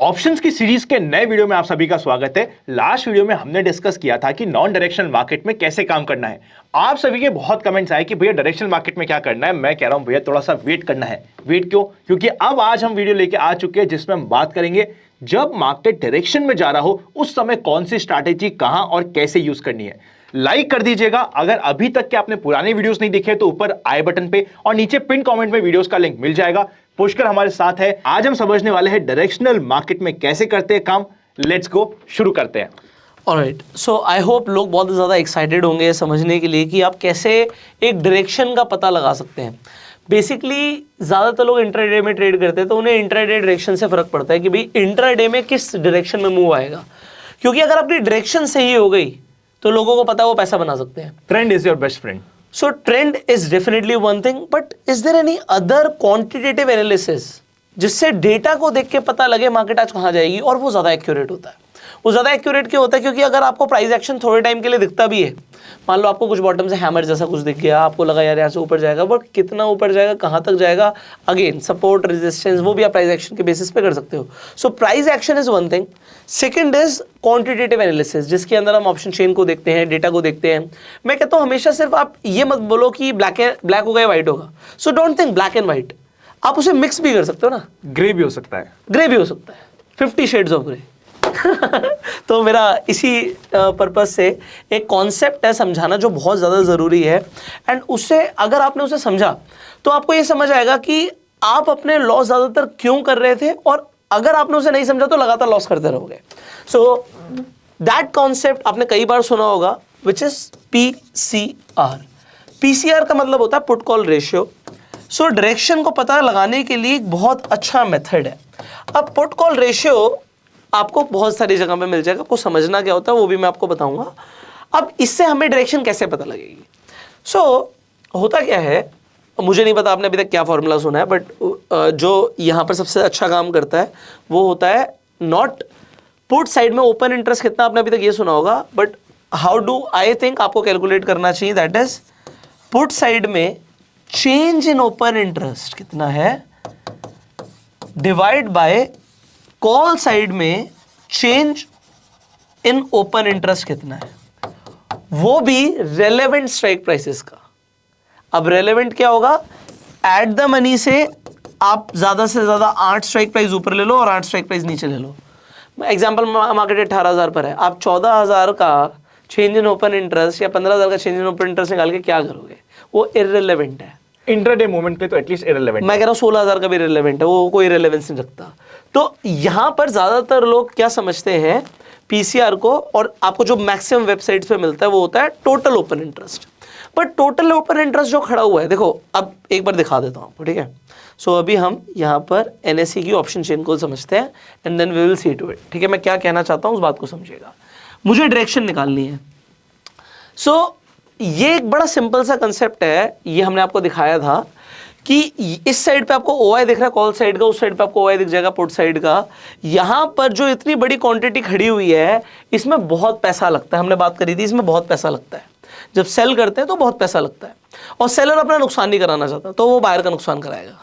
Options की series के नए वीडियो में आप सभी का स्वागत है। लास्ट वीडियो में हमने डिस्कस किया था कि नॉन डायरेक्शनल मार्केट में कैसे काम करना है। आप सभी के बहुत कमेंट्स आए कि भैया डायरेक्शनल मार्केट में क्या करना है। मैं कह रहा हूं भैया थोड़ा सा वेट करना है। वेट क्यों? क्योंकि अब आज हम वीडियो लेके आ चुके हैं जिसमें हम बात करेंगे जब मार्केट डायरेक्शन में जा रहा हो उस समय कौन सी स्ट्रैटेजी कहां और कैसे यूज करनी है। लाइक कर दीजिएगा अगर अभी तक के आपने पुराने वीडियोस नहीं देखे तो ऊपर आई बटन पे और नीचे पिन कमेंट में वीडियोस का लिंक मिल जाएगा। पुष्कर हमारे साथ है। आज हम समझने वाले हैं डायरेक्शनल मार्केट में कैसे करते हैं काम। लेट्स गो, शुरू करते हैं। ऑलराइट, सो आई होप लोग बहुत ज़्यादा एक्साइटेड होंगे समझने के लिए कि आप कैसे एक डायरेक्शन का पता लगा सकते हैं। बेसिकली ज़्यादातर लोग इंट्राडे में ट्रेड करते हैं तो उन्हें इंट्राडे डायरेक्शन से फ़र्क पड़ता है कि भाई इंट्राडे में किस डायरेक्शन में मूव आएगा, क्योंकि अगर आपकी डायरेक्शन सही हो गई तो लोगों को पता है वो पैसा बना सकते हैं। Trend is your best friend. So trend is definitely one thing, but is there any other quantitative analysis जिससे डेटा को देख के पता लगे मार्केट आज कहाँ जाएगी और वो ज़्यादा एक्यूरेट होता है। वो ज़्यादा एक्यूरेट क्यों होता है? क्योंकि अगर आपको प्राइस एक्शन थोड़े टाइम के लिए दिखता भी है, मान लो आपको कुछ बॉटम से हैमर जैसा कुछ दिख गया, आपको लगा यार यहाँ से ऊपर जाएगा, बट कितना ऊपर जाएगा, कहाँ तक जाएगा, अगेन सपोर्ट रेजिस्टेंस वो भी आप प्राइस एक्शन के बेसिस पे कर सकते हो। So price action is one thing. Second is quantitative analysis, जिसके अंदर हम ऑप्शन चेन को देखते हैं, डेटा को देखते हैं। मैं कहता हूँ हमेशा सिर्फ आप ये मत बोलो कि ब्लैक होगा या व्हाइट होगा। So don't think black and white, आप उसे मिक्स भी कर सकते हो ना। ग्रे भी हो सकता है। ग्रे भी हो सकता है, 50 शेड्स ऑफ ग्रे। तो मेरा इसी पर्पस से एक कॉन्सेप्ट है समझाना जो बहुत ज़्यादा ज़रूरी है, एंड उससे अगर आपने उसे समझा तो आपको ये समझ आएगा कि आप अपने लॉस ज़्यादातर क्यों कर रहे थे, और अगर आपने उसे नहीं समझा तो लगातार लॉस करते रहोगे। सो दैट कॉन्सेप्ट आपने कई बार सुना होगा, विच इज PCR। PCR का मतलब होता है put call ratio. So direction को पता लगाने के लिए एक बहुत अच्छा मेथड है। अब पुट कॉल रेशियो आपको बहुत सारी जगह पे मिल जाएगा, आपको समझना क्या होता है वो भी मैं आपको बताऊंगा। अब इससे हमें डायरेक्शन कैसे पता लगेगी? सो होता क्या है, मुझे नहीं पता आपने अभी तक क्या फॉर्मूला सुना है, बट जो यहाँ पर सबसे अच्छा काम करता है वो होता है नॉट पुट साइड में ओपन इंटरेस्ट कितना, आपने अभी तक ये सुना होगा, but how do I think आपको कैलकुलेट करना चाहिए। दैट इज पुट साइड में चेंज इन ओपन इंटरेस्ट कितना है डिवाइड बाय कॉल साइड में चेंज इन ओपन इंटरेस्ट कितना है, वो भी रेलेवेंट स्ट्राइक प्राइसेस का। अब रेलेवेंट क्या होगा? एट द मनी से आप ज्यादा से ज्यादा 8 स्ट्राइक प्राइस ऊपर ले लो और 8 स्ट्राइक प्राइस नीचे ले लो। एग्जांपल, मार्केट 18,000 पर है, आप 14,000 का चेंज इन ओपन इंटरेस्ट या 15,000 का चेंज इन ओपन इंटरेस्ट निकाल के क्या करोगे? वो इररिलेवेंट है। इंट्राडे मूवमेंट पे तो एटलीस्ट इररिलेवेंट। मैं कह रहा हूँ 16,000 का भी रिलेवेंट है, वो कोई रिलेवेंस नहीं रखता। तो यहाँ पर ज़्यादातर लोग क्या समझते हैं PCR को, और आपको जो मैक्सिमम वेबसाइट्स पे मिलता है वो होता है total open interest. But total open interest जो खड़ा हुआ है, देखो अब एक बार दिखा देता हूँ आपको, ठीक है। सो अभी हम यहाँ पर NSE की ऑप्शन चेन को समझते हैं and then we will see to it, ठीक है। मैं क्या कहना चाहता हूँ उस बात को समझिएगा। मुझे डायरेक्शन निकालनी है। सो ये एक बड़ा सिंपल सा कंसेप्ट है, ये हमने आपको दिखाया था कि इस साइड पे आपको OI दिख रहा है कॉल साइड का, उस साइड पे आपको OI दिख जाएगा पुट साइड का। यहाँ पर जो इतनी बड़ी क्वांटिटी खड़ी हुई है इसमें बहुत पैसा लगता है, हमने बात करी थी, इसमें बहुत पैसा लगता है। जब सेल करते हैं तो बहुत पैसा लगता है, और सेलर अपना नुकसान नहीं कराना चाहता तो वो बायर का नुकसान कराएगा,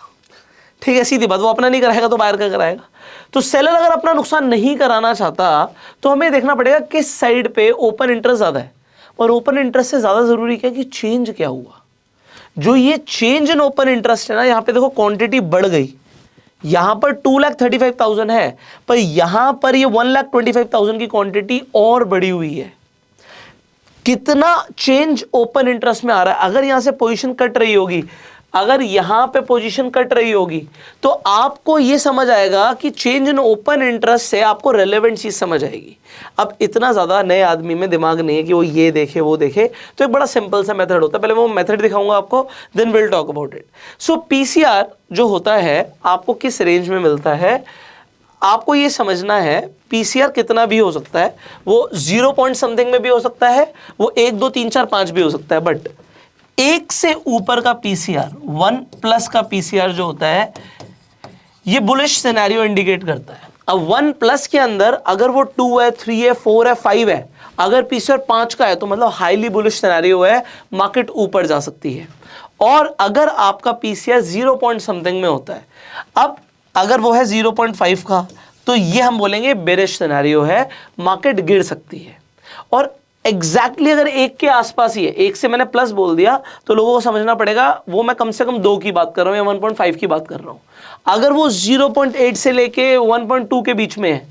ठीक है, सीधी बात। वो अपना नहीं कराएगा तो बायर का कराएगा। तो सेलर अगर अपना नुकसान नहीं कराना चाहता तो हमें देखना पड़ेगा किस साइड पे ओपन इंटरेस्ट ज़्यादा है, और ओपन इंटरेस्ट से ज़्यादा ज़रूरी क्या है कि चेंज क्या हुआ। जो ये चेंज इन ओपन इंटरेस्ट है ना, यहाँ पे देखो क्वांटिटी बढ़ गई, यहाँ पर 2,35,000 है, पर यहाँ पर ये 1,25,000 की क्वांटिटी और बढ़ी हुई है। कितना चेंज ओपन इंटरेस्ट में आ रहा है? अगर यहाँ से पोजीशन कट रही होगी, अगर यहाँ पे पोजीशन कट रही होगी तो आपको ये समझ आएगा कि चेंज इन ओपन इंटरेस्ट से आपको रेलेवेंट चीज समझ आएगी। अब इतना ज़्यादा नए आदमी में दिमाग नहीं है कि वो ये देखे वो देखे, तो एक बड़ा सिंपल सा मेथड होता है, पहले वो मेथड दिखाऊंगा आपको, then will talk about it. So PCR जो होता है आपको किस रेंज में मिलता है, आपको ये समझना है। PCR कितना भी हो सकता है, वो 0 पॉइंट समथिंग में भी हो सकता है, वो 1, 2, 3, 4, 5 भी हो सकता है, बट 1 से ऊपर का PCR, 1+ का PCR जो होता है ये बुलिश सिनेरियो इंडिकेट करता है। अब 1+ के अंदर अगर वो 2 है, 3 है, 4 है, 5 है, अगर PCR 5 का है तो मतलब हाईली बुलिश सिनेरियो है, मार्केट ऊपर जा सकती है। और अगर आपका PCR 0 पॉइंट समथिंग में होता है, अब अगर वो है 0.5 का तो ये हम बोलेंगे बेरिश सिनेरियो है, मार्केट गिर सकती है। और एग्जैक्टली अगर 1 के आसपास ही है, 1 से मैंने प्लस बोल दिया तो लोगों को समझना पड़ेगा वो मैं कम से कम 2 की बात कर रहा हूं या 1.5 की बात कर रहा हूं। अगर वो 0.8 से लेके 1.2 के बीच में है,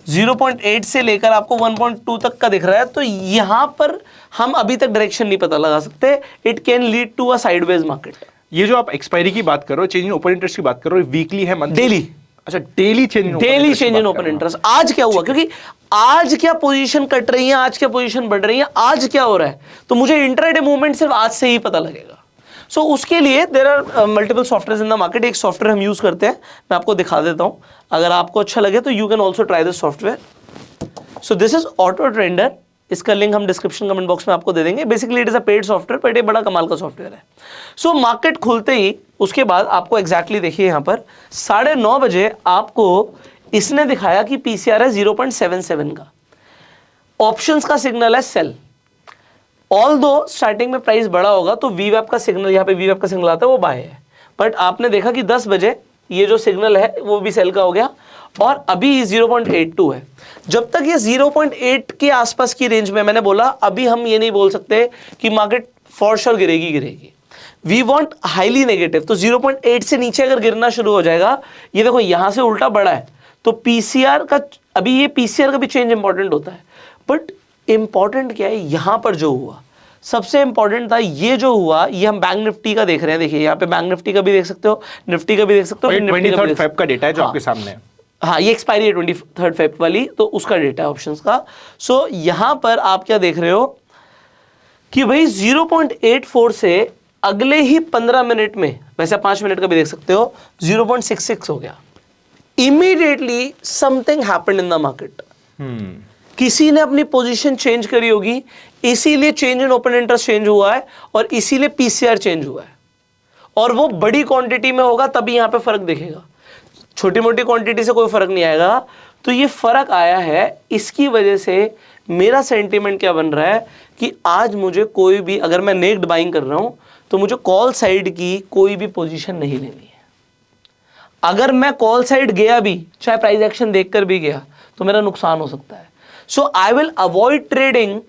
0.8 से लेकर आपको 1.2 तक का दिख रहा है, तो यहां पर हम अभी तक डायरेक्शन नहीं पता लगा सकते। It can lead to a sideways market. ये जो आप एक्सपायरी की बात कर रहे हो, चेंज इन ओपन इंटरेस्ट की बात कर रहे हो, वीकली है, मंथली? डेली। अच्छा, daily change in open interest. आज क्या हुआ, क्योंकि आज क्या पोजीशन कट रही है, आज क्या पोजीशन बढ़ रही है, आज क्या हो रहा है, तो मुझे इंट्राडे मूवमेंट सिर्फ आज से ही पता लगेगा। सो उसके लिए there are multiple software in the market. एक सॉफ्टवेयर हम यूज करते हैं, मैं आपको दिखा देता हूं, अगर आपको अच्छा लगे तो you can also try this software. So this is auto trender, इसका लिंक हम डिस्क्रिप्शन कमेंट बॉक्स में आपको दे देंगे। Basically it is a paid software, but ये बड़ा कमाल का सॉफ्टवेयर है। सो मार्केट खुलते ही उसके बाद आपको एग्जैक्टली देखिए यहाँ पर 9:30 बजे आपको इसने दिखाया कि पीसीआर है 0.77 का, ऑप्शंस का सिग्नल है सेल। ऑल दो स्टार्टिंग में प्राइस बड़ा होगा तो वीवैप का सिग्नल, यहाँ पे वीवैप का सिग्नल आता है, वो बाय है। बट आपने देखा कि 10 बजे ये जो सिग्नल है वो भी सेल का हो गया और अभी 0.82 है। जब तक ये 0.8 के आसपास की रेंज में, मैंने बोला अभी हम ये नहीं बोल सकते कि मार्केट फॉर श्योर गिरेगी। We want highly negative. तो 0.8 से नीचे अगर गिरना शुरू हो जाएगा, ये देखो यहां से उल्टा बढ़ा है, तो पीसीआर का, अभी ये पीसीआर का भी चेंज इंपॉर्टेंट होता है। बट इंपॉर्टेंट क्या है, यहां पर जो हुआ सबसे इंपॉर्टेंट था, ये जो हुआ, ये हम बैंक निफ्टी का देख रहे हैं। देखिए यहाँ पे बैंक निफ्टी का भी देख सकते हो, निफ्टी का भी देख सकते हो, 23 फेब का डेटा है जो आपके सामने है। हाँ, ये एक्सपायरी है 23 फेब वाली, तो उसका डेटा है ऑप्शंस का। सो यहां पर आप क्या देख रहे हो कि भाई 0.84 से अगले ही 15 मिनट में, वैसे 5 मिनट का भी देख सकते हो, 0.66 हो गया। Immediately something happened in the market. किसी ने अपनी पोजीशन चेंज करी होगी, इसीलिए change in open interest change हुआ है और इसीलिए पीसीआर चेंज हुआ है। और वो बड़ी क्वांटिटी में होगा तभी यहां पे फर्क दिखेगा, छोटी मोटी क्वांटिटी से कोई फर्क नहीं आएगा। तो ये फर्क आया है, इसकी वजह से मेरा सेंटीमेंट क्या बन रहा है कि आज मुझे कोई भी, अगर मैं नेक्ड बाइंग कर रहा हूं तो मुझे कॉल साइड की कोई भी पोजीशन नहीं लेनी है। अगर मैं कॉल साइड गया भी, चाहे प्राइस एक्शन देखकर भी गया, तो मेरा नुकसान हो सकता है। So I will avoid trading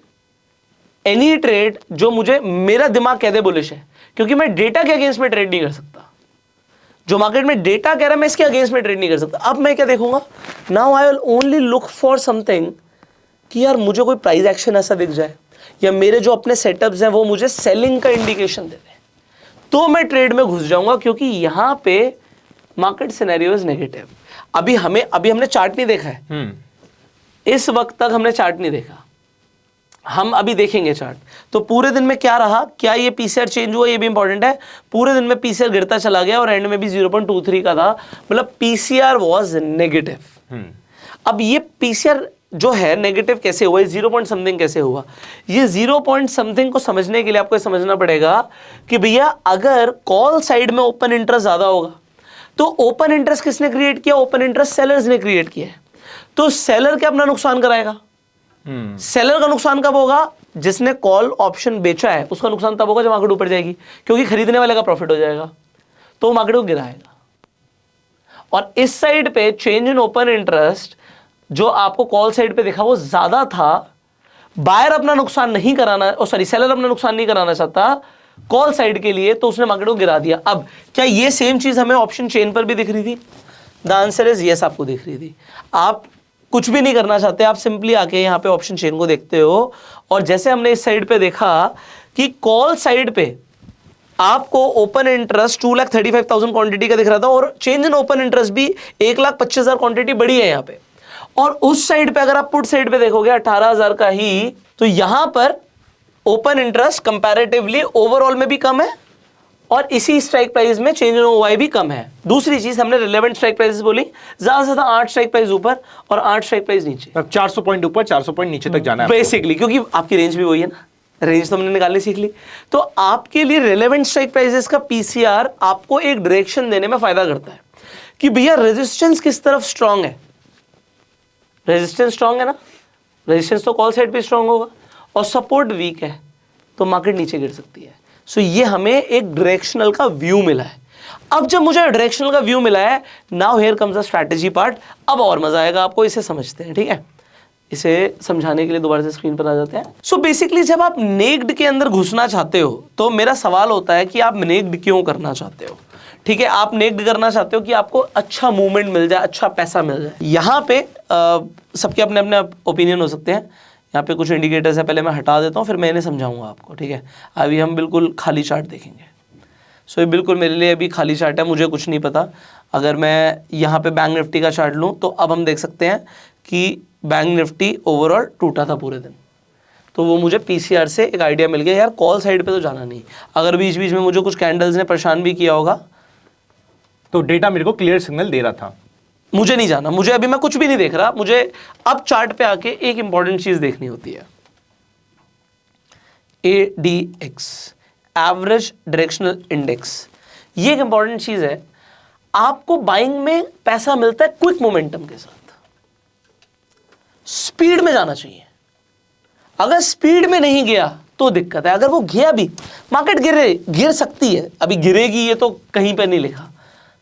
any trade जो मुझे, मेरा दिमाग कह दे बुलिश है, क्योंकि मैं डेटा के अगेंस्ट में ट्रेड नहीं कर सकता। जो मार्केट में डेटा कह रहा है मैं इसके अगेंस्ट में ट्रेड नहीं कर सकता। अब मैं क्या देखूंगा, now I will only look for something कि यार मुझे कोई प्राइस एक्शन ऐसा दिख जाए या मेरे जो अपने सेटअप्स हैं वो मुझे सेलिंग का इंडिकेशन दे दे, तो मैं ट्रेड में घुस जाऊंगा, क्योंकि यहां पे मार्केट सिनेरियो इज नेगेटिव। अभी हमने चार्ट नहीं देखा है, इस वक्त तक हमने चार्ट नहीं देखा, हम अभी देखेंगे चार्ट। तो पूरे दिन में क्या रहा, क्या ये पीसीआर चेंज हुआ, ये भी इंपॉर्टेंट है। पूरे दिन में पीसीआर गिरता चला गया और एंड में भी 0.23 का था, मतलब पीसीआर वाज नेगेटिव। अब ये पीसीआर जो है नेगेटिव कैसे हुआ, 0 पॉइंट समथिंग कैसे हुआ, ये 0 पॉइंट समथिंग को समझने के लिए आपको समझना पड़ेगा कि भैया अगर कॉल साइड में ओपन इंटरेस्ट ज्यादा होगा तो ओपन इंटरेस्ट किसने क्रिएट किया, ओपन इंटरेस्ट सेलर्स ने क्रिएट किया है। तो सेलर क्या अपना नुकसान कराएगा, सेलर का नुकसान कब होगा, जिसने कॉल ऑप्शन बेचा है उसका नुकसान तब होगा जब मार्केट ऊपर जाएगी, क्योंकि खरीदने वाले का प्रॉफिट हो जाएगा, तो मार्केट को गिराएगा। और इस साइड पे चेंज इन ओपन इंटरेस्ट जो आपको कॉल साइड पे दिखा वो ज्यादा था, बायर अपना नुकसान नहीं कराना, सेलर अपना नुकसान नहीं कराना चाहता कॉल साइड के लिए, तो उसने मार्केट को गिरा दिया। अब क्या ये सेम चीज हमें ऑप्शन चेन पर भी दिख रही थी, द आंसर इज यस, आपको दिख रही थी। आप कुछ भी नहीं करना चाहते, आप सिंपली आके यहाँ पे ऑप्शन चेन को देखते हो, और जैसे हमने इस साइड पे देखा कि कॉल साइड पे आपको ओपन इंटरेस्ट 2,35,000 क्वांटिटी का दिख रहा था और चेंज इन ओपन इंटरेस्ट भी 1,25,000 क्वांटिटी बड़ी है यहाँ पे, और उस साइड पे अगर आप पुट साइड पे देखोगे 18,000 का ही, तो यहां पर ओपन इंटरेस्ट कंपैरेटिवली ओवरऑल में भी कम है और इसी स्ट्राइक प्राइस में चेंज इन ओवाई भी कम है। दूसरी चीज हमने रिलेवेंट स्ट्राइक प्राइसेस बोली, ज्यादा से ज्यादा 8 स्ट्राइक प्राइस ऊपर और 8 स्ट्राइक प्राइस नीचे, 400 पॉइंट ऊपर 400 पॉइंट नीचे तक जाना है बेसिकली, क्योंकि आपकी रेंज भी वही है ना, रेंज तो हमने निकालनी सीख ली। तो आपके लिए रिलेवेंट स्ट्राइक प्राइसेस का पीसीआर आपको एक डायरेक्शन देने में फायदा करता है कि भैया रेजिस्टेंस किस तरफ स्ट्रांग है, रेजिस्टेंस स्ट्रांग है ना, रेजिस्टेंस तो कॉल साइड पे स्ट्रांग होगा, और सपोर्ट वीक है तो मार्केट नीचे गिर सकती है। सो ये हमें एक डायरेक्शनल का व्यू मिला है। अब जब मुझे डायरेक्शनल का व्यू मिला है, now here comes the strategy part. अब और मजा आएगा आपको, इसे समझते हैं, ठीक है। इसे समझाने के लिए दोबारा से स्क्रीन पर आ जाते हैं। सो बेसिकली जब आप नेक्ड के अंदर घुसना चाहते हो तो मेरा सवाल होता है कि आप नेक्ड क्यों करना चाहते हो, ठीक है। आप नेक्ड करना चाहते हो कि आपको अच्छा मूवमेंट मिल जाए, अच्छा पैसा मिल जाए। यहाँ पे सबके अपने अपने ओपिनियन हो सकते हैं। यहाँ पे कुछ इंडिकेटर्स है, पहले मैं हटा देता हूँ, फिर मैं इन्हें समझाऊंगा आपको, ठीक है। अभी हम बिल्कुल खाली चार्ट देखेंगे। सो ये बिल्कुल मेरे लिए अभी खाली चार्ट है, मुझे कुछ नहीं पता। अगर मैं यहाँ पे बैंक निफ्टी का चार्ट लूँ तो अब हम देख सकते हैं कि बैंक निफ्टी ओवरऑल टूटा था पूरे दिन। तो वो मुझे पीसीआर से एक आइडिया मिल गया, यार कॉल साइड पे तो जाना नहीं। अगर बीच बीच में मुझे कुछ कैंडल्स ने परेशान भी किया होगा तो डेटा मेरे को क्लियर सिग्नल दे रहा था, मुझे नहीं जाना, मुझे अभी मैं कुछ भी नहीं देख रहा। मुझे अब चार्ट पे आके एक इंपॉर्टेंट चीज देखनी होती है, ADX, एवरेज डायरेक्शनल इंडेक्स। ये एक इंपॉर्टेंट चीज है। आपको बाइंग में पैसा मिलता है क्विक मोमेंटम के साथ, स्पीड में जाना चाहिए। अगर स्पीड में नहीं गया तो दिक्कत है। अगर वो गया भी, मार्केट गिर सकती है, अभी गिरेगी ये तो कहीं पे नहीं लिखा,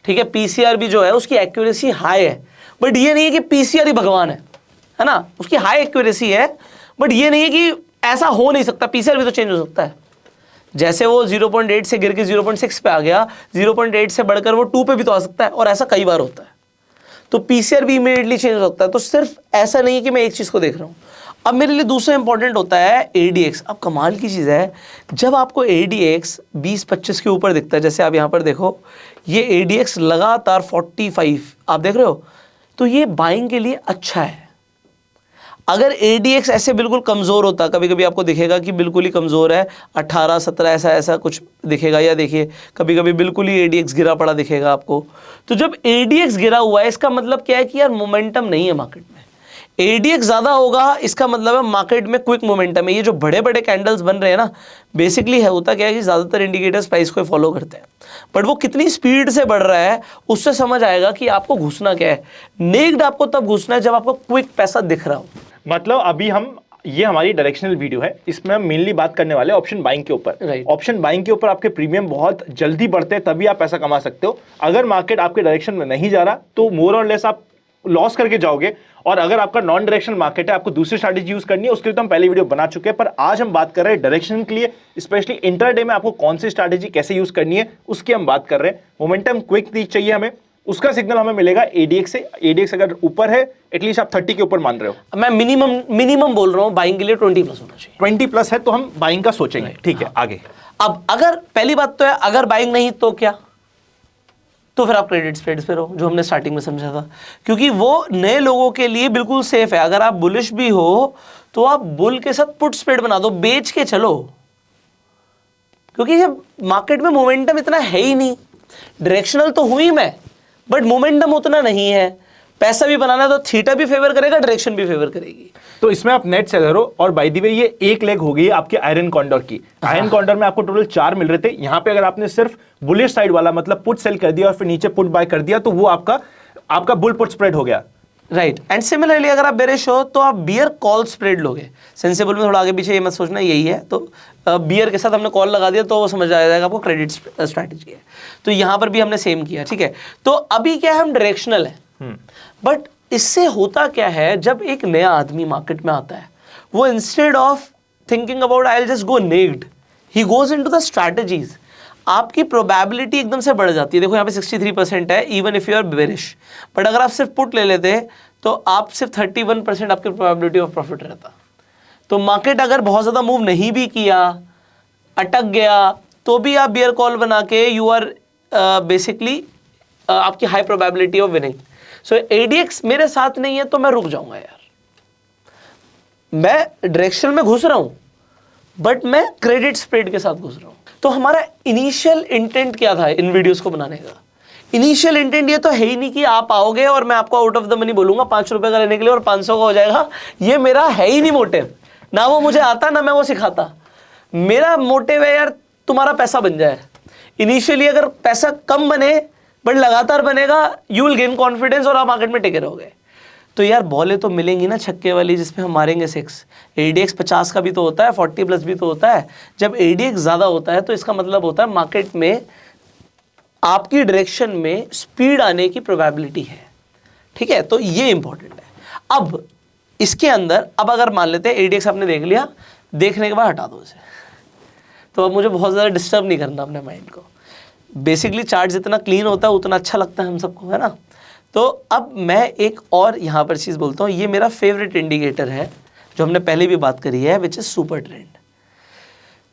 ठीक है। पीसीआर भी जो है उसकी एक्यूरेसी हाई है, बट ये नहीं है कि पीसीआर ही भगवान है ना। उसकी हाई एक्यूरेसी है, बट ये नहीं है कि ऐसा हो नहीं सकता, पीसीआर भी तो चेंज हो सकता है। जैसे वो 0.8 से गिर के 0.6 पे आ गया, 0.8 से बढ़कर वो 2 पे भी तो आ सकता है, और ऐसा कई बार होता है। तो पीसीआर भी इमीडिएटली चेंज हो सकता है। तो सिर्फ ऐसा नहीं है कि मैं एक चीज को देख रहा हूं। अब मेरे लिए दूसरा इंपॉर्टेंट होता है ADX। अब कमाल की चीज है, जब आपको ADX 20-25 के ऊपर दिखता है, जैसे आप यहां पर देखो, ये ADX लगातार 45 आप देख रहे हो, तो ये बाइंग के लिए अच्छा है। अगर ADX ऐसे बिल्कुल कमजोर होता, कभी कभी आपको दिखेगा कि बिल्कुल ही कमजोर है, 18-17 ऐसा कुछ दिखेगा, या देखिए कभी कभी बिल्कुल ही ADX गिरा पड़ा दिखेगा आपको। तो जब ADX गिरा हुआ है, इसका मतलब क्या है कि यार मोमेंटम नहीं है मार्केट में। ADX ज्यादा होगा, इसका मतलब है मार्केट में क्विक मोमेंटम है। ये जो बड़े बड़े कैंडल्स बन रहे हैं ना, बेसिकली है होता क्या है कि ज्यादातर इंडिकेटर्स प्राइस को फॉलो करते हैं, बट वो कितनी स्पीड से बढ़ रहा है उससे समझ आएगा कि आपको घुसना क्या है। नेक्ड आपको तब घुसना है जब आपको क्विक पैसा दिख रहा हो। मतलब अभी हम, ये हमारी डायरेक्शनल वीडियो है, इसमें हम मेनली बात करने वाले ऑप्शन बाइंग के ऊपर। Right. ऑप्शन बाइंग के ऊपर आपके प्रीमियम बहुत जल्दी बढ़ते हैं, तभी आप पैसा कमा सकते हो। अगर मार्केट आपके डायरेक्शन में नहीं जा रहा तो मोर और लेस आप लॉस करके जाओगे। और अगर आपका नॉन डायरेक्शनल मार्केट है, आपको दूसरी स्ट्रैटेजी यूज करनी है, उसके लिए तो हम पहले वीडियो बना चुके हैं। पर आज हम बात कर रहे हैं डायरेक्शन के लिए, स्पेशली इंट्राडे में आपको कौन सी स्ट्रैटेजी कैसे यूज करनी है उसकी हम बात कर रहे हैं। मोमेंटम क्विक चाहिए हमें, उसका सिग्नल हमें मिलेगा ADX से। ADX अगर ऊपर है, एटलीस्ट आप 30 के ऊपर मान रहे हो। मैं मिनिमम बोल रहा हूं, बाइंग के लिए 20 प्लस होना चाहिए। 20 प्लस है तो हम बाइंग का सोचेंगे, ठीक है। आगे अब अगर पहली बात तो है, अगर बाइंग नहीं तो क्या, तो फिर आप क्रेडिट स्प्रेड्स पे रहो, जो हमने स्टार्टिंग में समझा था, क्योंकि वो नए लोगों के लिए बिल्कुल सेफ है। अगर आप बुलिश भी हो तो आप बुल के साथ पुट स्प्रेड बना दो, बेच के चलो, क्योंकि जब मार्केट में मोमेंटम इतना है ही नहीं। डायरेक्शनल तो हुई मैं, बट मोमेंटम उतना नहीं है। पैसा भी बनाना तो थीटा भी फेवर करेगा, डायरेक्शन भी फेवर करेगी। तो इसमें आप नेट सेलर हो। और बाय द वे ये एक लेग हो गई है आपके आयरन कॉन्डोर की। आयरन कॉन्डोर में आपको टोटल 4 मिल रहे थे। यहां पे अगर आपने सिर्फ बुलिश साइड वाला मतलब पुट सेल कर दिया और फिर नीचे पुट बाय कर दिया, तो वो आपका बुल पुट स्प्रेड हो गया, राइट। एंड सिमिलरली अगर आप बेरिश हो तो आप बियर कॉल स्प्रेड लोगे। सेंसिबल में थोड़ा आगे पीछे ये मत सोचना, यही है। तो बियर के साथ हमने कॉल लगा दिया तो वो समझ आ जाएगा आपको क्रेडिट स्ट्रैटेजी है। तो यहां पर भी हमने सेम किया, ठीक है। तो अभी क्या है, हम डायरेक्शनल है, बट इससे होता क्या है, जब एक नया आदमी मार्केट में आता है, वो instead of thinking about I will just go naked, he goes into the strategies. आपकी प्रोबेबिलिटी एकदम से बढ़ जाती है। देखो यहाँ पे 63% है, even if you are bearish. But अगर आप सिर्फ पुट ले लेते तो आप सिर्फ 31% आपकी प्रोबेबिलिटी ऑफ प्रॉफिट रहता। तो मार्केट अगर बहुत ज़्यादा मूव नहीं भी किया, अटक गया, तो भी आप बियर कॉल बना के यू आर बेसिकली आपकी high probability of winning. So ADX मेरे साथ नहीं है तो मैं रुक जाऊंगा यार। मैं डायरेक्शन में घुस रहा हूं, बट मैं क्रेडिट स्प्रेड के साथ घुस रहा हूं। तो हमारा इनिशियल इंटेंट क्या था इन वीडियोस को बनाने का? इनिशियल इंटेंट ये तो है ही नहीं कि आप आओगे और मैं आपको आउट ऑफ द मनी बोलूंगा 5 रुपए का लेने के लिए और 500 का हो जाएगा। ये मेरा है ही नहीं मोटिव, ना वो मुझे आता ना मैं वो सिखाता। मेरा मोटिव है यार तुम्हारा पैसा बन जाए। इनिशियली अगर पैसा कम बने बट लगातार बनेगा, यू विल गेन कॉन्फिडेंस और आप मार्केट में टिके रहोगे। तो यार बॉलें तो मिलेंगी ना छक्के वाली जिसमें हम मारेंगे 6। ADX 50 का भी तो होता है, 40 प्लस भी तो होता है। जब ADX ज़्यादा होता है तो इसका मतलब होता है मार्केट में आपकी डायरेक्शन में स्पीड आने की प्रोबेबिलिटी है, ठीक है। तो ये इंपॉर्टेंट है। अब इसके अंदर अब अगर मान लेते हैं एडीएक्स आपने देख लिया, देखने के बाद हटा दो इसे, तो अब मुझे बहुत ज़्यादा डिस्टर्ब नहीं करना अपने माइंड को। बेसिकली चार्ट जितना क्लीन होता है उतना अच्छा लगता है हम सबको, है ना। तो अब मैं एक और यहाँ पर चीज़ बोलता हूँ, ये मेरा फेवरेट इंडिकेटर है जो हमने पहले भी बात करी है, विच इज़ सुपर ट्रेंड।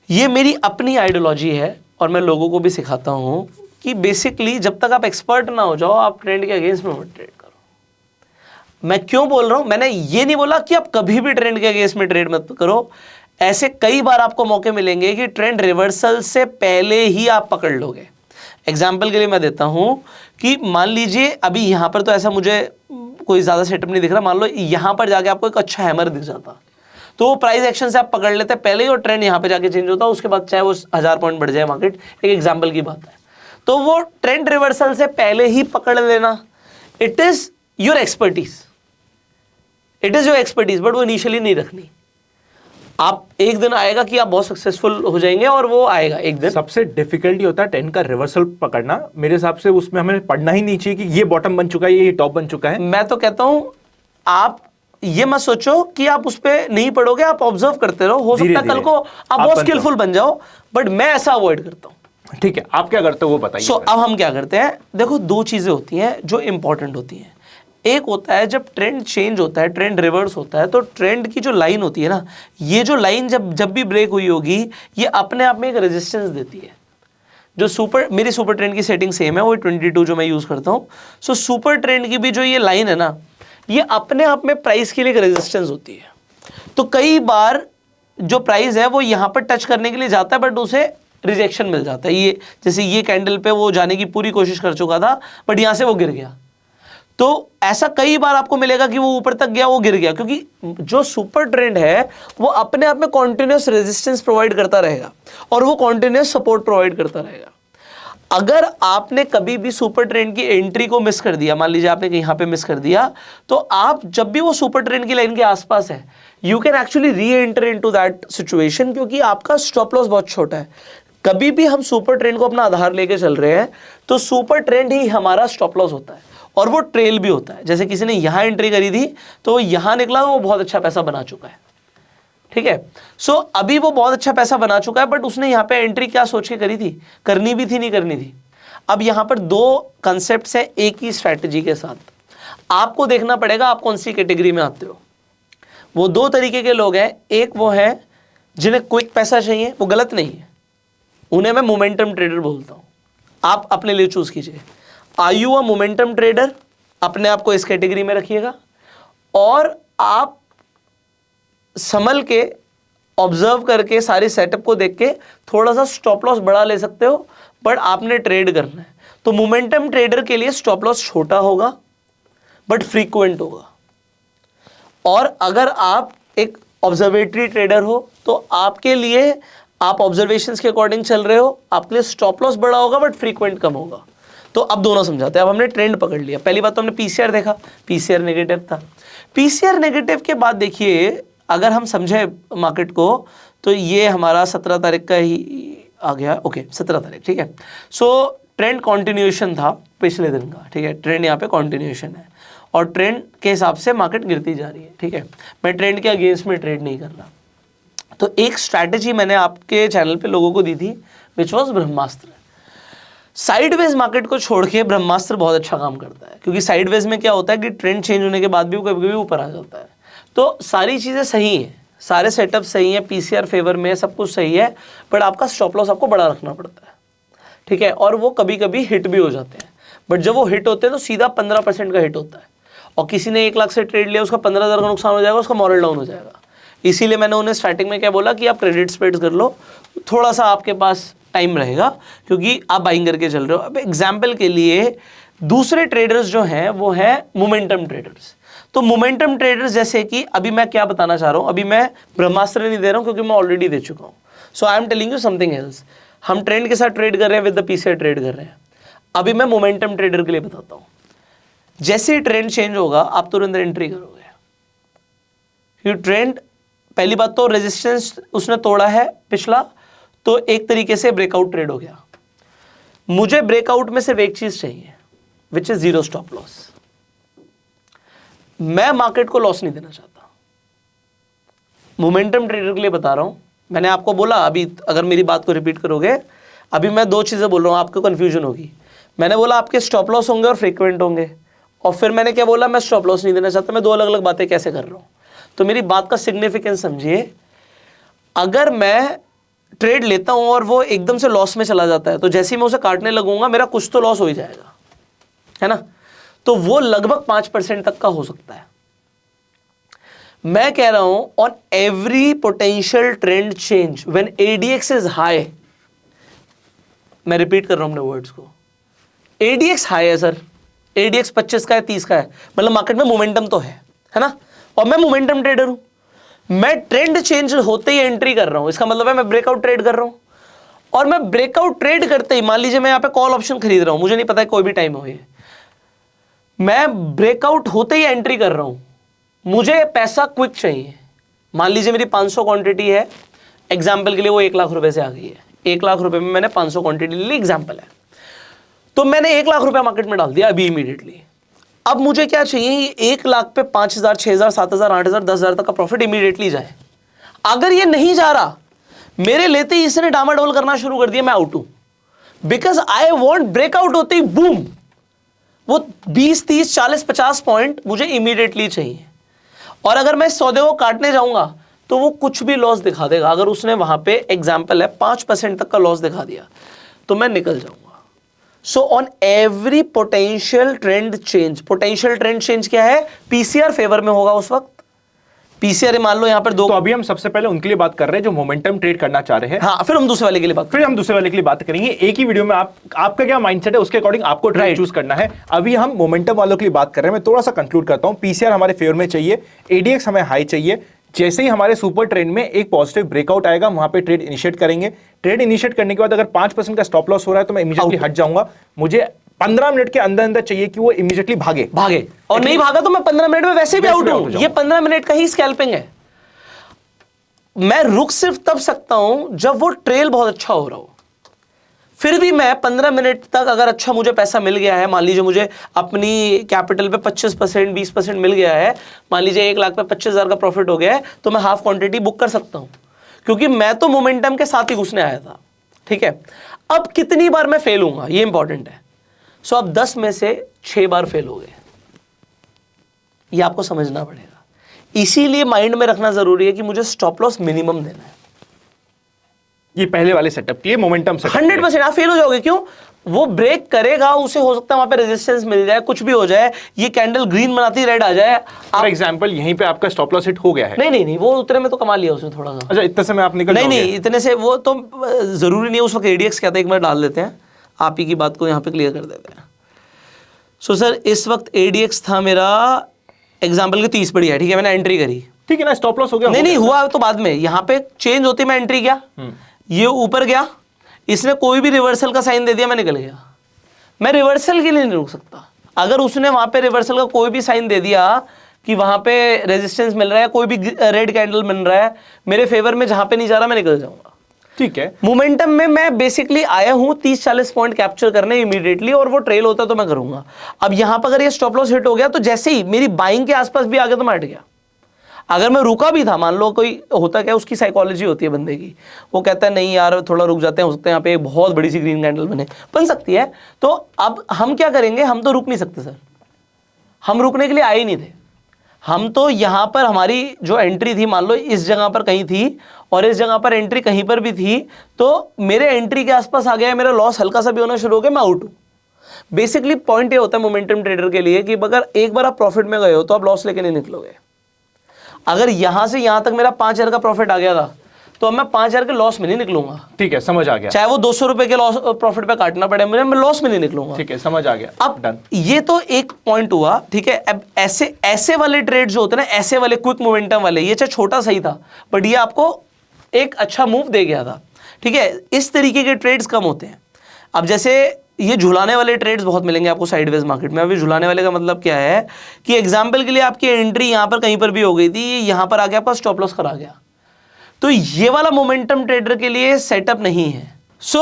ये मेरी अपनी आइडियोलॉजी है और मैं लोगों को भी सिखाता हूँ कि बेसिकली जब तक आप एक्सपर्ट ना हो जाओ, आप ट्रेंड के अगेंस्ट में मत ट्रेड करो। मैं क्यों बोल रहा हूँ, मैंने ये नहीं बोला कि आप कभी भी ट्रेंड के अगेंस्ट में ट्रेड मत करो। ऐसे कई बार आपको मौके मिलेंगे कि ट्रेंड रिवर्सल से पहले ही आप पकड़ लोगे। एग्जाम्पल के लिए मैं देता हूँ कि मान लीजिए अभी यहाँ पर तो ऐसा मुझे कोई ज़्यादा सेटअप नहीं दिख रहा, मान लो यहाँ पर जाके आपको एक अच्छा हैमर दिख जाता, तो वो प्राइस एक्शन से आप पकड़ लेते हैं पहले ही, और ट्रेंड यहाँ पे जाके चेंज होता है, उसके बाद चाहे वो 1000 पॉइंट बढ़ जाए मार्केट, एक एग्जांपल की बात है। तो वो ट्रेंड रिवर्सल से पहले ही पकड़ लेना, it is your expertise, it is your expertise, but वो इनिशियली नहीं रखनी। आप एक दिन आएगा कि आप बहुत सक्सेसफुल हो जाएंगे, और वो आएगा एक दिन। सबसे डिफिकल्टी होता है ट्रेंड का रिवर्सल पकड़ना मेरे हिसाब से। उसमें हमें पढ़ना ही नहीं चाहिए कि ये बॉटम बन चुका है, ये टॉप बन चुका है। मैं तो कहता हूं आप ये मत सोचो कि आप उस पर नहीं पढ़ोगे, आप ऑब्जर्व करते रहो, हो सकता है कल को आप बहुत स्किलफुल बन जाओ, बट मैं ऐसा अवॉइड करता हूं। ठीक है, आप क्या करते हो वो बताइए। अब हम क्या करते हैं, देखो दो चीजें होती हैं जो इंपॉर्टेंट होती हैं। एक होता है जब ट्रेंड चेंज होता है, ट्रेंड रिवर्स होता है, तो ट्रेंड की जो लाइन होती है ना, ये जो लाइन जब भी ब्रेक हुई होगी, ये अपने आप में एक रेजिस्टेंस देती है। जो मेरी सुपर ट्रेंड की सेटिंग सेम है, वो 22 जो मैं यूज करता हूं। सो सुपर ट्रेंड की भी जो ये लाइन है ना, ये अपने आप में प्राइस के लिए एक रेजिस्टेंस होती है। तो कई बार जो प्राइस है वो यहां पर टच करने के लिए जाता है, बट उसे रिजेक्शन मिल जाता है। ये जैसे ये कैंडल पे वो जाने की पूरी कोशिश कर चुका था, बट यहां से वो गिर गया। तो ऐसा कई बार आपको मिलेगा कि वो ऊपर तक गया, वो गिर गया, क्योंकि जो सुपर ट्रेंड है वो अपने आप में कॉन्टिन्यूस रेजिस्टेंस प्रोवाइड करता रहेगा और वो कॉन्टिन्यूस सपोर्ट प्रोवाइड करता रहेगा। अगर आपने कभी भी सुपर ट्रेंड की एंट्री को मिस कर दिया, मान लीजिए आपने यहाँ पे मिस कर दिया, तो आप जब भी वो सुपर ट्रेंड की लाइन के आसपास है, यू कैन एक्चुअली री एंटर इनटू दैट सिचुएशन, क्योंकि आपका स्टॉप लॉस बहुत छोटा है। कभी भी हम सुपर ट्रेंड को अपना आधार लेके चल रहे हैं, तो सुपर ट्रेंड ही हमारा स्टॉप लॉस होता है, और वो ट्रेल भी होता है। जैसे किसी ने यहां एंट्री करी थी, तो वो यहां निकला, वो बहुत अच्छा पैसा बना चुका है, ठीक है। सो अभी वो बहुत अच्छा पैसा बना चुका है, बट उसने यहाँ पे एंट्री क्या सोच के करी थी, करनी भी थी नहीं करनी थी। अब यहाँ पर दो कंसेप्ट्स हैं एक ही स्ट्रैटेजी के साथ, आपको देखना पड़ेगा आप कौन सी कैटेगरी में आते हो। वो दो तरीके के लोग हैं, एक वो है जिन्हें क्विक पैसा चाहिए, वो गलत नहीं है, उन्हें मैं मोमेंटम ट्रेडर बोलता हूँ। आप अपने लिए चूज कीजिए, are you a momentum trader, अपने आप को इस कैटेगरी में रखिएगा, और आप संभल के ऑब्जर्व करके सारे सेटअप को देख के थोड़ा सा स्टॉप लॉस बढ़ा ले सकते हो, बट आपने ट्रेड करना है। तो मोमेंटम ट्रेडर के लिए स्टॉप लॉस छोटा होगा बट फ्रीक्वेंट होगा, और अगर आप एक ऑब्जर्वेटरी ट्रेडर हो तो आपके लिए, आप ऑब्जर्वेशंस के अकॉर्डिंग चल रहे हो, आपके लिए स्टॉप लॉस बड़ा होगा बट फ्रीक्वेंट कम होगा। तो अब दोनों समझाते हैं। अब हमने ट्रेंड पकड़ लिया, पहली बात तो हमने पीसीआर देखा, पीसीआर नेगेटिव था। पीसीआर नेगेटिव के बाद देखिए, अगर हम समझे मार्केट को, तो ये हमारा 17 तारीख का ही आ गया, ओके 17 तारीख, ठीक है। सो ट्रेंड कॉन्टिन्यूएशन था पिछले दिन का, ठीक है, ट्रेंड यहाँ पे कॉन्टिन्यूएशन है, और ट्रेंड के हिसाब से मार्केट गिरती जा रही है, ठीक है। मैं ट्रेंड के अगेंस्ट में ट्रेड नहीं कर रहा। तो एक स्ट्रैटेजी मैंने आपके चैनल पे लोगों को दी थी, which was Brahmastra. Sideways market को छोड़ के ब्रह्मास्त्र बहुत अच्छा काम करता है, क्योंकि साइडवेज में क्या होता है कि ट्रेंड चेंज होने के बाद भी वो कभी कभी ऊपर आ जाता है। तो सारी चीज़ें सही हैं, सारे सेटअप सही हैं, पीसीआर फेवर में, सब कुछ सही है, बट आपका स्टॉप लॉस आपको बड़ा रखना पड़ता है, ठीक है। और वो कभी कभी हिट भी हो जाते हैं, बट जब वो हिट होते हैं तो सीधा 15% का हिट होता है, और किसी ने 1 लाख से ट्रेड लिया, उसका 15,000 का नुकसान हो जाएगा, उसका मॉरल डाउन हो जाएगा। इसीलिए मैंने उन्हें स्टार्टिंग में क्या बोला कि आप क्रेडिट स्प्रेड्स कर लो, थोड़ा सा आपके पास टाइम रहेगा, क्योंकि आप बाइंग करके चल रहे हो। अब एग्जाम्पल के लिए दूसरे ट्रेडर्स जो हैं वो है मोमेंटम ट्रेडर्स। तो मोमेंटम ट्रेडर्स, जैसे कि अभी मैं क्या बताना चाह रहा हूं, अभी मैं ब्रह्मास्त्र नहीं दे रहा हूं क्योंकि मैं ऑलरेडी दे चुका हूं। So I am telling you something else. हम ट्रेंड के साथ ट्रेड कर रहे हैं, विद द पीसीआर ट्रेड कर रहे हैं। अभी मैं मोमेंटम ट्रेडर के लिए बताता हूं। जैसे ही ट्रेंड चेंज होगा, आप तुरंत एंट्री करोगे। ट्रेंड, पहली बात तो रेजिस्टेंस उसने तोड़ा है पिछला, तो एक तरीके से ब्रेकआउट ट्रेड हो गया। मुझे ब्रेकआउट में सिर्फ एक चीज चाहिए, which is zero stop loss. मैं मार्केट को लॉस नहीं देना चाहता। मोमेंटम ट्रेडर के लिए बता रहा हूं, मैंने आपको बोला, अभी अगर मेरी बात को रिपीट करोगे, अभी मैं दो चीजें बोल रहा हूं, आपको कंफ्यूजन होगी। मैंने बोला आपके स्टॉप लॉस होंगे और फ्रीक्वेंट होंगे, और फिर मैंने क्या बोला, मैं स्टॉप लॉस नहीं देना चाहता। मैं दो अलग अलग बातें कैसे कर रहा हूं? तो मेरी बात का सिग्निफिकेंस समझिए। अगर मैं ट्रेड लेता हूं और वो एकदम से लॉस में चला जाता है, तो जैसे ही मैं उसे काटने लगूंगा मेरा कुछ तो लॉस हो ही जाएगा, है ना? तो वो लगभग 5% तक का हो सकता है। मैं कह रहा हूं on every potential trend change when ADX is high, मैं रिपीट कर रहा हूं अपने वर्ड्स को, एडीएक्स हाई है सर, एडीएक्स 25 का है, 30 का है, मतलब मार्केट में मोमेंटम तो है ना? और मैं मोमेंटम ट्रेडर हूं, मैं ट्रेंड चेंज होते ही एंट्री कर रहा हूं, इसका मतलब है मैं ब्रेकआउट ट्रेड कर रहा हूं। और मैं ब्रेकआउट ट्रेड करते ही, मान लीजिए मैं यहां पे कॉल ऑप्शन खरीद रहा हूं, मुझे नहीं पता है कोई भी टाइम हो ये, मैं ब्रेकआउट होते ही एंट्री कर रहा हूं, मुझे पैसा क्विक चाहिए। मान लीजिए मेरी 500 क्वांटिटी है, एग्जाम्पल के लिए वो 1 लाख रुपए से आ गई है, 1 लाख रुपए में मैंने 500 क्वांटिटी ले ली, एग्जाम्पल है। तो मैंने 1 लाख रुपया मार्केट में डाल दिया अभी इमीडिएटली। अब मुझे क्या चाहिए, 1 लाख पे 5,000, 6,000, 7,000, 8,000, 10,000 तक का प्रॉफिट इमीडिएटली जाए। अगर ये नहीं जा रहा, मेरे लेते ही इसने डामाडोल करना शुरू कर दिया, मैं आउट हूं। बिकॉज आई वॉन्ट ब्रेकआउट होते ही बूम, वो 20, 30, 40, 50 पॉइंट मुझे इमीडिएटली चाहिए। और अगर मैं इस सौदे को काटने जाऊंगा तो वो कुछ भी लॉस दिखा देगा। अगर उसने वहां पे एग्जाम्पल है 5% तक का लॉस दिखा दिया तो मैं निकल जाऊंगा। So on every potential trend change, potential trend change क्या है, पीसीआर फेवर में होगा उस वक्त। पीसीआर मान लो यहां पर दो, तो अभी हम सबसे पहले उनके लिए बात कर रहे हैं जो मोमेंटम ट्रेड करना चाह रहे हैं। हाँ, फिर हम दूसरे वाले के लिए बात करेंगे। एक ही वीडियो में आपका क्या माइंडसेट है उसके अकॉर्डिंग आपको ट्रेड चूज करना है। अभी हम मोमेंटम वालों के लिए बात कर रहे हैं। मैं थोड़ा सा कंक्लूड करता हूं। पीसीआर हमारे फेवर में चाहिए, एडीएक्स हमें हाई चाहिए। जैसे ही हमारे सुपर ट्रेंड में एक पॉजिटिव ब्रेकआउट आएगा, वहां पे ट्रेड इनिशिएट करेंगे। ट्रेड इनिशिएट करने के बाद अगर 5% का स्टॉप लॉस हो रहा है तो मैं इमीडिएटली हट जाऊंगा। मुझे 15 मिनट के अंदर अंदर चाहिए कि वो इमीडिएटली भागे, और नहीं भागा तो मैं 15 मिनट में वैसे भी आउट हूं। ये 15 मिनट का ही स्कैल्पिंग है। मैं रुक सिर्फ तब सकता हूं जब वो ट्रेल बहुत अच्छा हो रहा हो। फिर भी मैं 15 मिनट तक अगर अच्छा मुझे पैसा मिल गया है, मान लीजिए मुझे अपनी कैपिटल पे 25%, 20% मिल गया है, मान लीजिए 1 लाख पे 25,000 का प्रॉफिट हो गया है, तो मैं हाफ क्वांटिटी बुक कर सकता हूं, क्योंकि मैं तो मोमेंटम के साथ ही घुसने आया था। ठीक है, अब कितनी बार मैं फेल हूंगा ये इंपॉर्टेंट है। सो अब 10 में से 6 बार फेल हो गए, ये आपको समझना पड़ेगा। इसीलिए माइंड में रखना जरूरी है कि मुझे स्टॉप लॉस मिनिमम देना है। ये पहले वाले सेटअप के लिए मोमेंटम सेटअप 100% आप फेल हो जाओगे। क्यों? वो ब्रेक करेगा, उसे हो सकता है वहां पे रेजिस्टेंस मिल जाए, कुछ भी हो जाए, ये कैंडल ग्रीन बनाती रेड आ जाए। फॉर एग्जांपल यहीं पे आपका स्टॉप लॉस हिट हो गया है। नहीं, वो उतने में तो कमा लिया उसने थोड़ा सा। अच्छा, इतने से में आप निकल नहीं, इतने से वो तो जरूरी नहीं है। उस वक्त एडीएक्स क्या था, एक बार डाल देते हैं, आप ही की बात को यहाँ पे क्लियर कर देते हैं। सो सर, इस वक्त एडीएक्स था मेरा एग्जाम्पल के 30 बढ़िया है, ठीक है, मैंने एंट्री करी, ठीक है ना, स्टॉप लॉस हो गया। नहीं हुआ तो बाद में, यहाँ पे चेंज होती मैं एंट्री किया, ये ऊपर गया, इसने कोई भी रिवर्सल का साइन दे दिया, मैं निकल गया। मैं रिवर्सल के लिए नहीं रुक सकता। अगर उसने वहां पे रिवर्सल का कोई भी साइन दे दिया कि वहां पे रेजिस्टेंस मिल रहा है, कोई भी रेड कैंडल मिल रहा है मेरे फेवर में, जहां पे नहीं जा रहा मैं निकल जाऊंगा। ठीक है, मोमेंटम में मैं बेसिकली आया हूं 30-40 पॉइंट कैप्चर करने इमीडिएटली, और वो ट्रेल होता तो मैं करूंगा। अब यहां पर अगर ये स्टॉप लॉस हिट हो गया तो जैसे ही मेरी बाइंग के आसपास भी आ गया तो मैं हट गया। अगर मैं रुका भी था, मान लो कोई होता क्या, उसकी साइकोलॉजी होती है बंदे की, वो कहता है नहीं यार थोड़ा रुक जाते हैं, हो सकता है यहाँ पे एक बहुत बड़ी सी ग्रीन कैंडल बन सकती है। तो अब हम क्या करेंगे, हम तो रुक नहीं सकते सर, हम रुकने के लिए आए ही नहीं थे। हम तो यहाँ पर हमारी जो एंट्री थी, मान लो इस जगह पर कहीं थी और इस जगह पर एंट्री कहीं पर भी थी, तो मेरे एंट्री के आसपास आ गया, मेरा लॉस हल्का सा भी होना शुरू हो गया, मैं आउट हूँ। बेसिकली पॉइंट ये होता है मोमेंटम ट्रेडर के लिए कि अगर एक बार आप प्रॉफिट में गए हो तो आप लॉस लेके नहीं निकलोगे। अगर यहां से यहां तक मेरा 5,000 का प्रॉफिट आ गया था तो अब मैं 5,000 के लॉस में नहीं निकलूंगा। ठीक है, समझ आ गया। चाहे वो 200 रुपए के लॉस प्रॉफिट पे काटना पड़े मुझे, मैं लॉस में नहीं निकलूंगा। ठीक है, समझ आ गया। अब डन। ये तो एक पॉइंट हुआ, ठीक है। अब ऐसे वाले ट्रेड जो होते हैं ना, ऐसे वाले क्विक मोमेंटम वाले, ये चाहे छोटा सही था बट ये आपको एक अच्छा मूव दे गया था, ठीक है। इस तरीके के ट्रेड्स कम होते हैं। अब जैसे ये झुलाने वाले ट्रेड्स बहुत मिलेंगे आपको साइडवेज मार्केट में। अभी झुलाने वाले का मतलब क्या है कि एग्जांपल के लिए आपकी एंट्री यहां पर कहीं पर भी हो गई थी, यहां पर आके आपका स्टॉप लॉस करा गया, तो ये वाला मोमेंटम ट्रेडर के लिए सेटअप नहीं है। सो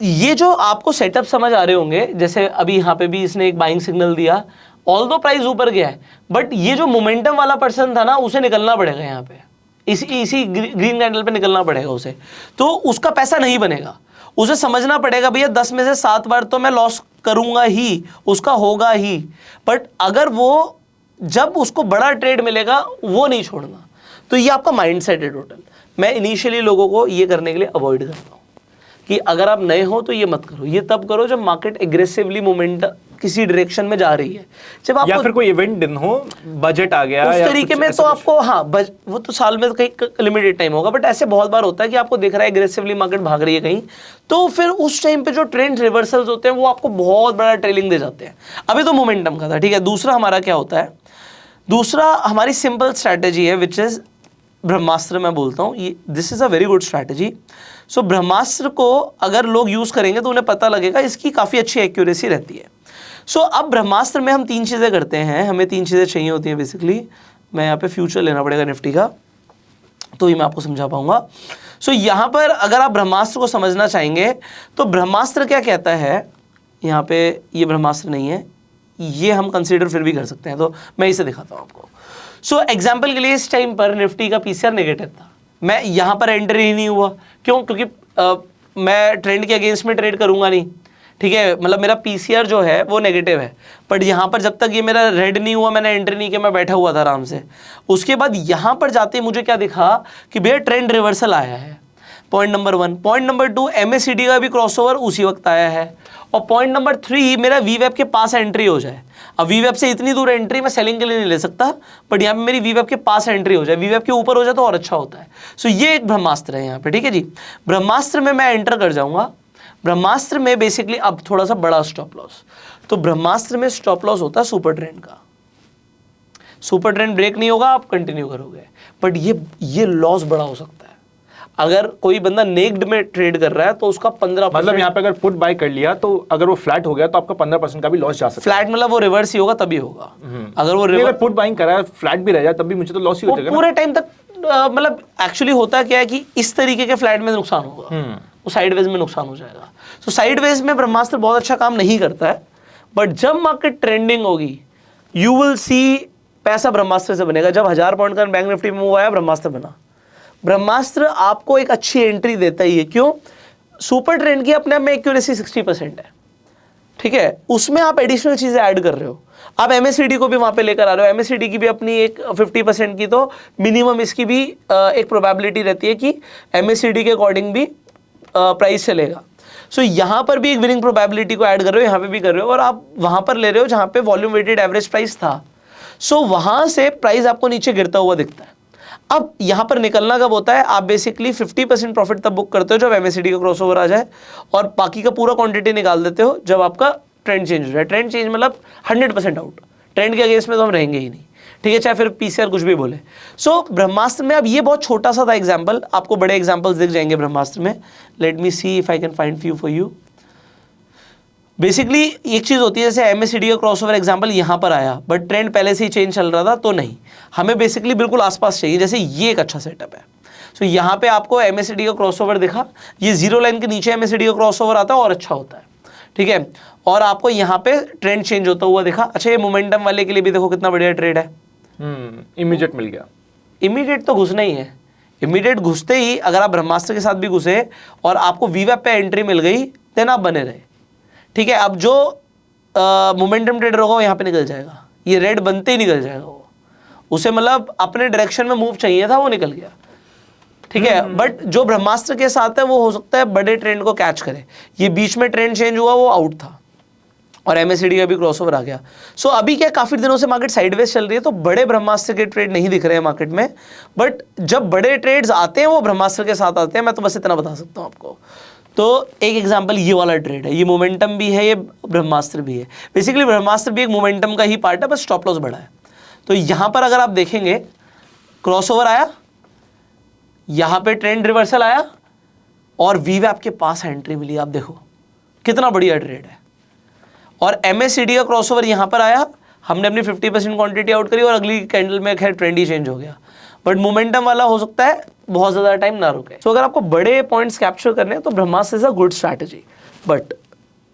ये जो आपको सेटअप समझ आ रहे होंगे, जैसे अभी यहाँ पे भी इसने एक बाइंग सिग्नल दिया, ऑल्दो प्राइस ऊपर गया है, बट ये जो मोमेंटम वाला पर्सन था ना, उसे निकलना पड़ेगा यहाँ पे, इसी ग्रीन कैंडल पे निकलना पड़ेगा उसे, तो उसका पैसा नहीं बनेगा। उसे समझना पड़ेगा भैया 10 में से 7 बार तो मैं लॉस करूंगा ही, उसका होगा ही, बट अगर वो जब उसको बड़ा ट्रेड मिलेगा वो नहीं छोड़ना। तो ये आपका माइंडसेट है टोटल। मैं इनिशियली लोगों को ये करने के लिए अवॉइड करता हूँ कि अगर आप नए हो तो ये मत करो, ये तब करो जब मार्केट एग्रेसिवली मोमेंट किसी डायरेक्शन में जा रही है, जब आप या फिर कोई इवेंट दिन हो, बजट आ गया उस या तरीके कुछ में, ऐसा तो कुछ। आपको हाँ वो तो साल में कहीं लिमिटेड टाइम होगा, बट ऐसे बहुत बार होता है कि आपको दिख रहा है एग्रेसिवली मार्केट भाग रही है कहीं, तो फिर उस टाइम पे जो ट्रेंड रिवर्सल्स होते हैं वो आपको बहुत बड़ा ट्रेलिंग दे जाते हैं। अभी तो मोमेंटम का था, ठीक है। दूसरा हमारा क्या होता है, दूसरा हमारी सिंपल स्ट्रैटेजी है विच इज ब्रह्मास्त्र। मैं बोलता हूँ ये this is a very good strategy. So ब्रह्मास्त्र को अगर लोग यूज करेंगे तो उन्हें पता लगेगा इसकी काफी अच्छी एक्यूरेसी रहती है। सो अब ब्रह्मास्त्र में हम 3 चीजें करते हैं, हमें 3 चीजें चाहिए होती हैं बेसिकली। मैं यहाँ पे फ्यूचर लेना पड़ेगा निफ्टी का, तो ही मैं आपको समझा पाऊंगा। सो यहाँ पर अगर आप ब्रह्मास्त्र को समझना चाहेंगे तो ब्रह्मास्त्र क्या कहता है, यहाँ पे ये ब्रह्मास्त्र नहीं है, ये हम कंसीडर फिर भी कर सकते हैं, तो मैं इसे दिखाता हूँ आपको। सो एग्जाम्पल के लिए इस टाइम पर निफ्टी का पीसीआर नेगेटिव था, मैं यहाँ पर एंटर ही नहीं हुआ, क्यों? क्योंकि मैं ट्रेंड के अगेंस्ट में ट्रेड करूंगा नहीं, ठीक है। मतलब मेरा पीसीआर जो है वो नेगेटिव है, बट यहाँ पर जब तक ये मेरा रेड नहीं हुआ, मैंने एंट्री नहीं किया, मैं बैठा हुआ था आराम से। उसके बाद यहाँ पर जाते मुझे क्या दिखा कि भैया ट्रेंड रिवर्सल आया है, point number 1। Point number 2, MSCD का भी क्रॉसओवर उसी वक्त आया है। और पॉइंट नंबर 3, मेरा वीवेब के पास एंट्री हो जाए। अब वीवेब से इतनी दूर एंट्री मैं सेलिंग के लिए नहीं ले सकता, बट यहाँ पे मेरी वीवेब के पास एंट्री हो जाए, वीवेब के ऊपर हो जाए तो और अच्छा होता है। सो ये एक ब्रह्मास्त्र है यहाँ पे, ठीक है जी। ब्रह्मास्त्र में मैं एंटर कर जाऊंगा। ब्रह्मास्त्र में बेसिकली अब थोड़ा सा बड़ा स्टॉप लॉस, तो ब्रह्मास्त्र में स्टॉप लॉस होता है सुपर ट्रेंड का। सुपर ट्रेंड ब्रेक नहीं होगा, आप कंटिन्यू करोगे, बट ये लॉस बड़ा हो सकता है। अगर कोई बंदा नेक्ड में ट्रेड कर रहा है तो उसका 15%, मतलब यहाँ पे अगर पुट बाय कर लिया तो अगर वो फ्लैट हो गया तो आपका 15% का भी लॉस जा सकता फ्लैट मतलब वो रिवर्स ही होगा तभी होगा। अगर वो है। रिवर्स अगर पुट बाइंग करा है, फ्लैट भी रह जाए तब भी मुझे तो लॉस ही हो जाएगा ना। पूरे टाइम तक मतलब एक्चुअली होता क्या है कि इस तरीके के फ्लैट में नुकसान होगा, वो साइडवेज में नुकसान हो जाएगा। तो साइडवेज में ब्रह्मास्त्र बहुत अच्छा काम नहीं करता है, बट जब मार्केट ट्रेंडिंग होगी यू विल सी पैसा ब्रह्मास्त्र से बनेगा। जब 1000 पॉइंट का बैंक निफ्टी में मूव आया, ब्रह्मास्त्र बना। ब्रह्मास्त्र आपको एक अच्छी एंट्री देता ही है, क्यों? सुपर ट्रेंड की अपने आप में एक्यूरेसी 60% है, ठीक है। उसमें आप एडिशनल चीजें ऐड कर रहे हो, आप एमएससीडी को भी वहां पे लेकर आ रहे हो। एमएससीडी की भी अपनी एक 50% की तो मिनिमम इसकी भी एक प्रोबेबिलिटी रहती है कि एमएससीडी के अकॉर्डिंग भी प्राइस चलेगा। सो यहाँ पर भी एक विनिंग प्रोबेबिलिटी को ऐड कर रहे हो, यहाँ पे भी कर रहे हो, और आप वहां पर ले रहे हो जहां पे वॉल्यूम वेटेड एवरेज प्राइस था। सो वहां से प्राइस आपको नीचे गिरता हुआ दिखता है। अब यहां पर निकलना कब होता है? आप बेसिकली 50% प्रॉफिट तब बुक करते हो जब एमएससीडी का क्रॉसओवर आ जाए, और बाकी का पूरा क्वांटिटी निकाल देते हो जब आपका ट्रेंड चेंज हो जाए। ट्रेंड चेंज मतलब 100% आउट, ट्रेंड के अगेंस्ट में तो हम रहेंगे ही नहीं, ठीक है, चाहे फिर पीसीआर कुछ भी बोले। सो ब्रह्मास्त्र में अब ये बहुत छोटा सा था एग्जाम्पल, आपको बड़े एग्जाम्पल्स दिख जाएंगे ब्रह्मास्त्र में। Let me see if I can find few for you. Basically एक चीज होती है, जैसे एमएससीडी का क्रॉसओवर एग्जांपल यहां पर आया, बट ट्रेंड पहले से ही चेंज चल रहा था, तो नहीं, हमें बेसिकली बिल्कुल आसपास चाहिए। जैसे ये एक अच्छा सेटअप है। सो यहां पे आपको एमएससीडी का क्रॉसओवर दिखा, ये जीरो लाइन के नीचे एमएससीडी का क्रॉसओवर आता है और अच्छा होता है, ठीक है। और आपको यहाँ पे ट्रेंड चेंज होता हुआ दिखा। अच्छा, ये मोमेंटम वाले के लिए भी देखो कितना बढ़िया ट्रेड है, इमीडिएट मिल गया। इमीडिएट तो घुसना ही है। इमीडिएट घुसते ही अगर आप ब्रह्मास्त्र के साथ भी घुसे और आपको वीवेब पे एंट्री मिल गई, देन आप बने रहे, ठीक है। अब जो मोमेंटम ट्रेडर होगा यहाँ पे निकल जाएगा, ये रेड बनते ही निकल जाएगा वो, उसे मतलब अपने डायरेक्शन में मूव चाहिए था, वो निकल गया, ठीक है। बट जो ब्रह्मास्त्र के साथ है वो हो सकता है बड़े ट्रेंड को कैच करे। ये बीच में ट्रेंड चेंज हुआ, वो आउट था, और एमएससीडी का भी क्रॉसओवर आ गया। सो अभी क्या, काफी दिनों से मार्केट साइडवेज चल रही है, तो बड़े ब्रह्मास्त्र के ट्रेड नहीं दिख रहे हैं मार्केट में, बट जब बड़े ट्रेड्स आते हैं वो ब्रह्मास्त्र के साथ आते हैं। मैं तो बस इतना बता सकता हूँ आपको। तो एक एग्जांपल ये वाला ट्रेड है, ये मोमेंटम भी है, ये ब्रह्मास्त्र भी है। बेसिकली ब्रह्मास्त्र भी एक मोमेंटम का ही पार्ट है, बस स्टॉप लॉस बड़ा है। तो यहां पर अगर आप देखेंगे, क्रॉसओवर आया, यहां पे ट्रेंड रिवर्सल आया, और वीवैप के पास एंट्री मिली। आप देखो कितना बढ़िया ट्रेड है। और एमएससीडी का क्रॉसओवर यहां पर आया, हमने अपनी 50% क्वांटिटी आउट करी, और अगली कैंडल में खैर ट्रेंड ही चेंज हो गया। बट मोमेंटम वाला हो सकता है बहुत ज़्यादा टाइम ना रुके। तो अगर आपको बड़े पॉइंट्स कैप्चर करने हैं तो Brahmastra is a good strategy. But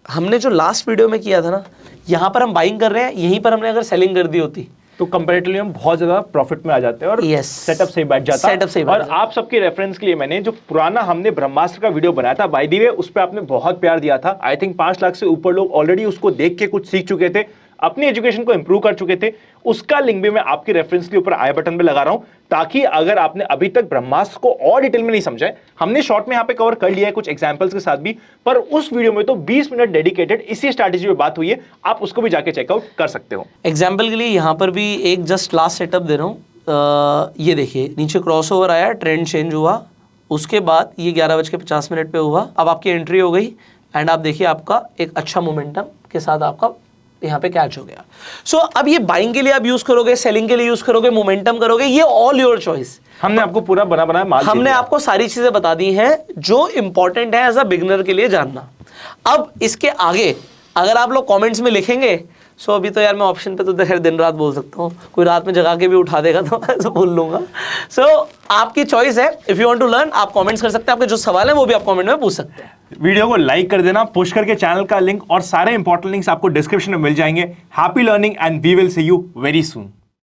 हमने जो लास्ट वीडियो में किया था ना, यहाँ पर हम बाइंग कर रहे हैं, यहीं पर हमने अगर सेलिंग कर दी होती तो कंपैरेटिवली हम बहुत ज्यादा प्रॉफिट में आ जाते हैं और Yes. सेटअप सही बैठ जाता। Setup सही बैठ और जाता। आप सबके रेफरेंस के लिए मैंने जो पुराना हमने ब्रह्मास्त्र का वीडियो बनाया था, बाय द वे उस पे आपने बहुत प्यार दिया था। आई थिंक 5 लाख से ऊपर लोग ऑलरेडी उसको देख के कुछ सीख चुके थे, अपनी एजुकेशन को इंप्रूव कर चुके थे। उसका लिंक भी मैं आपके रेफरेंस के ऊपर आई बटन पे लगा रहा हूं, ताकि अगर आपने अभी तक ब्रह्मास्त्र को और डिटेल में नहीं समझा है, हमने शॉर्ट में यहां पे कवर कर लिया है कुछ एग्जांपल्स के साथ भी, पर उस वीडियो में तो 20 मिनट डेडिकेटेड इसी स्ट्रैटेजी पे बात हुई है, आप उसको भी जाके चेकआउट कर सकते हो। एग्जाम्पल के लिए यहाँ पर भी एक जस्ट लास्ट सेटअप दे रहा हूँ। ये देखिए नीचे क्रॉस ओवर आया, ट्रेंड चेंज हुआ, उसके बाद ये 11:50 पे हुआ, अब आपकी एंट्री हो गई एंड आप देखिए आपका एक अच्छा मोमेंटम के साथ आपका यहाँ पे कैच हो गया। सो अब ये बाइंग के लिए आप यूज करोगे, सेलिंग के लिए यूज करोगे, मोमेंटम करोगे, ये ऑल योर चॉइस। हमने आपको पूरा बना बनाया माल दे हमने दिया। आपको सारी चीजें बता दी हैं जो इंपॉर्टेंट है एज अ बिगनर के लिए जानना। अब इसके आगे अगर आप लोग कमेंट्स में लिखेंगे, सो अभी तो यार मैं ऑप्शन पे तो खैर दिन रात बोल सकता हूँ, कोई रात में जगा के भी उठा देगा तो ऐसा बोल लूंगा। सो आपकी चॉइस है, if you want to learn आप कमेंट्स कर सकते हैं, आपके जो सवाल है वो भी आप कमेंट में पूछ सकते हैं। वीडियो को लाइक कर देना, पुश करके चैनल का लिंक और सारे इंपॉर्टेंट लिंक्स आपको डिस्क्रिप्शन में मिल जाएंगे। Happy learning and we will see you very soon.